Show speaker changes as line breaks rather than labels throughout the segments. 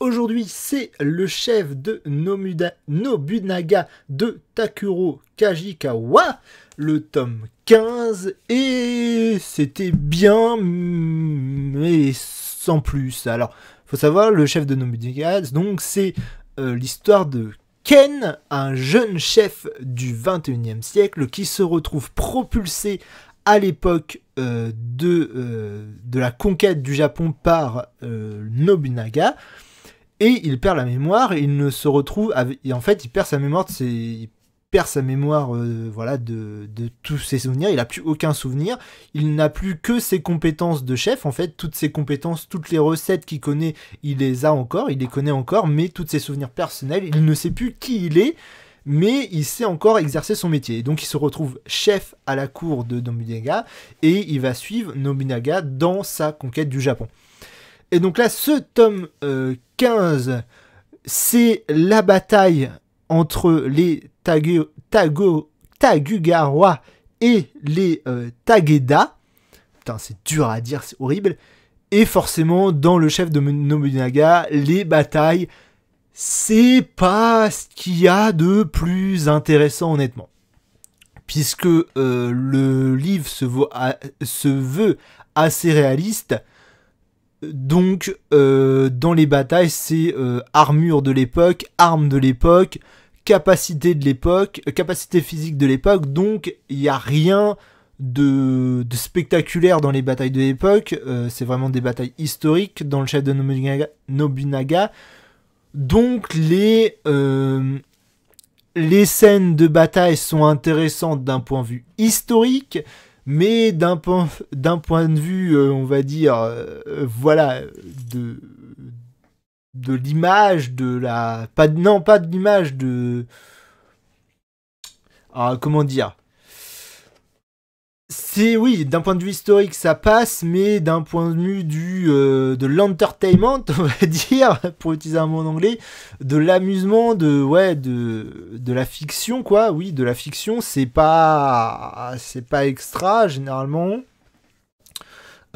aujourd'hui, c'est le chef de Nobunaga de Takuro Kajikawa, le tome 15, et c'était bien, mais sans plus. Alors, faut savoir, le chef de Nobunaga, donc c'est l'histoire de Ken, un jeune chef du 21e siècle qui se retrouve propulsé à l'époque de la conquête du Japon par Nobunaga, et il perd la mémoire, et il ne se retrouve et en fait il perd sa mémoire voilà, de tous ses souvenirs. Il n'a plus aucun souvenir, il n'a plus que ses compétences de chef. En fait, toutes ses compétences, toutes les recettes qu'il connaît, il les a encore, il les connaît encore, mais tous ses souvenirs personnels, il ne sait plus qui il est, mais il sait encore exercer son métier. Et donc il se retrouve chef à la cour de Nobunaga, et il va suivre Nobunaga dans sa conquête du Japon. Et donc là, ce tome 15, c'est la bataille entre les Tagugawa et les Tageda. Putain, c'est dur à dire, c'est horrible. Et forcément, dans le chef de Nobunaga, les batailles, c'est pas ce qu'il y a de plus intéressant, honnêtement. Puisque le livre se veut assez réaliste. Donc, dans les batailles, c'est armure de l'époque, armes de l'époque, capacité de l'époque, capacité physique de l'époque. Donc, il n'y a rien de spectaculaire dans les batailles de l'époque. C'est vraiment des batailles historiques dans le chef de Nobunaga. Donc, les scènes de bataille sont intéressantes d'un point de vue historique, mais d'un point de vue, on va dire, voilà, de l'image, pas de l'image, comment dire, c'est, oui, d'un point de vue historique, ça passe, mais d'un point de vue de l'entertainment, on va dire, pour utiliser un mot en anglais, de l'amusement, de la fiction, quoi. Oui, de la fiction, c'est pas extra, généralement.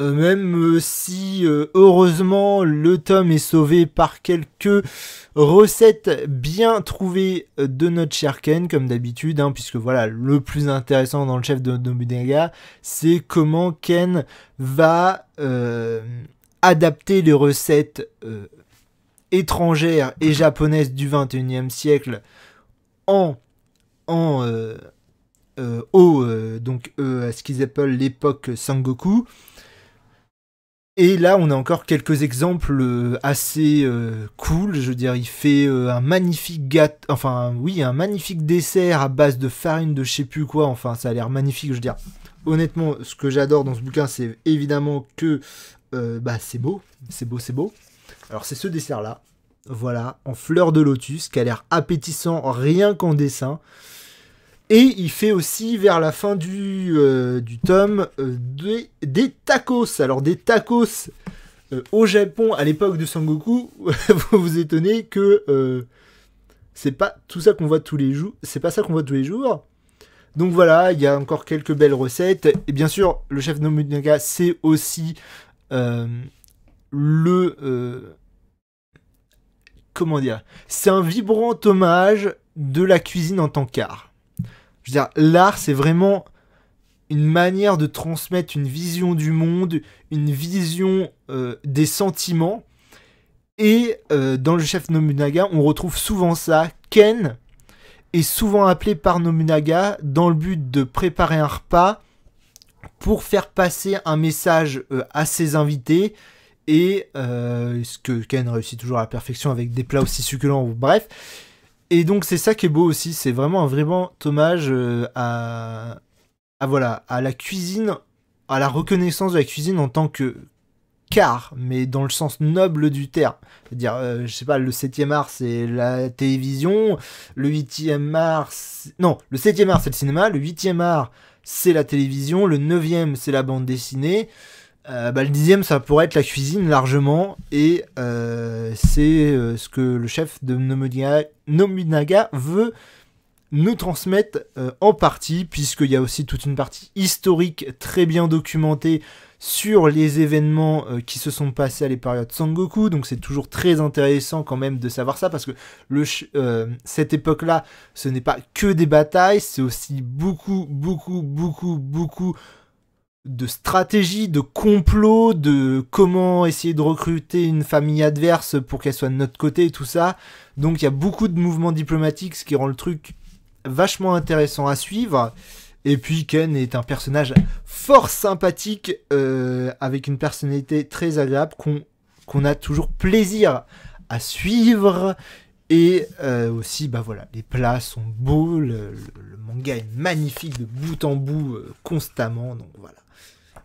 Même si, heureusement, le tome est sauvé par quelques recettes bien trouvées de notre cher Ken, comme d'habitude, hein, puisque voilà, le plus intéressant dans le chef de Nobunaga, c'est comment Ken va adapter les recettes étrangères et japonaises du 21e siècle à ce qu'ils appellent l'époque Sengoku. Et là, on a encore quelques exemples assez cool. Je veux dire, il fait un magnifique un magnifique dessert à base de farine de je sais plus quoi. Enfin, ça a l'air magnifique. Je veux dire, honnêtement, ce que j'adore dans ce bouquin, c'est évidemment que c'est beau. C'est beau. Alors, c'est ce dessert-là. Voilà, en fleur de lotus, qui a l'air appétissant rien qu'en dessin. Et il fait aussi, vers la fin du tome, des tacos. Alors, des tacos au Japon, à l'époque de Sengoku, vous vous étonnez que c'est pas tout ça qu'on voit tous les jours. C'est pas ça qu'on voit tous les jours. Donc voilà, il y a encore quelques belles recettes. Et bien sûr, le chef Nobunaga, c'est aussi comment dire, c'est un vibrant hommage de la cuisine en tant qu'art. Je veux dire, l'art, c'est vraiment une manière de transmettre une vision du monde, une vision des sentiments. Et dans le chef Nobunaga, on retrouve souvent ça. Ken est souvent appelé par Nobunaga dans le but de préparer un repas pour faire passer un message à ses invités. Et ce que Ken réussit toujours à la perfection avec des plats aussi succulents, bref. Et donc c'est ça qui est beau aussi, c'est vraiment un vraiment hommage à la cuisine, à la reconnaissance de la cuisine en tant que qu'art, mais dans le sens noble du terme. C'est-à-dire, je sais pas, le 7e art c'est la télévision, le 8e art... le 7e art c'est le cinéma, le 8e art c'est la télévision, le 9e c'est la bande dessinée, le 10e ça pourrait être la cuisine largement, et c'est ce que le chef de Nobunaga veut nous transmettent en partie, puisqu'il y a aussi toute une partie historique très bien documentée sur les événements qui se sont passés à les périodes Sengoku, donc c'est toujours très intéressant quand même de savoir ça, parce que cette époque-là, ce n'est pas que des batailles, c'est aussi beaucoup de stratégie, de complot, de comment essayer de recruter une famille adverse pour qu'elle soit de notre côté et tout ça. Donc il y a beaucoup de mouvements diplomatiques, ce qui rend le truc vachement intéressant à suivre. Et puis Ken est un personnage fort sympathique, avec une personnalité très agréable qu'on a toujours plaisir à suivre. Et aussi, bah voilà, les plats sont beaux, le manga est magnifique de bout en bout constamment, donc voilà.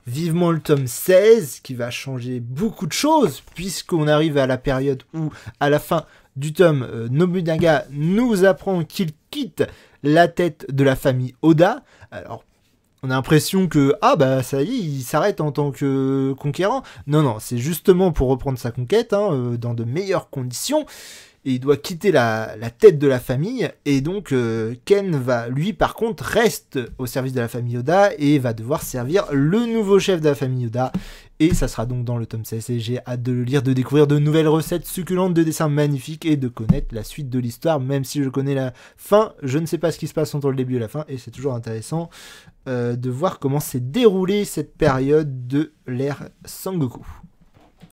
Vivement le tome 16 qui va changer beaucoup de choses, puisqu'on arrive à la période où, à la fin du tome, Nobunaga nous apprend qu'il quitte la tête de la famille Oda. Alors, on a l'impression que, ah bah ça y est, il s'arrête en tant que conquérant. Non, c'est justement pour reprendre sa conquête, dans de meilleures conditions. Et il doit quitter la tête de la famille, et donc Ken va, lui par contre, reste au service de la famille Oda, et va devoir servir le nouveau chef de la famille Oda, et ça sera donc dans le tome 16, et j'ai hâte de le lire, de découvrir de nouvelles recettes succulentes, de dessins magnifiques, et de connaître la suite de l'histoire, même si je connais la fin, je ne sais pas ce qui se passe entre le début et la fin, et c'est toujours intéressant de voir comment s'est déroulée cette période de l'ère Sengoku.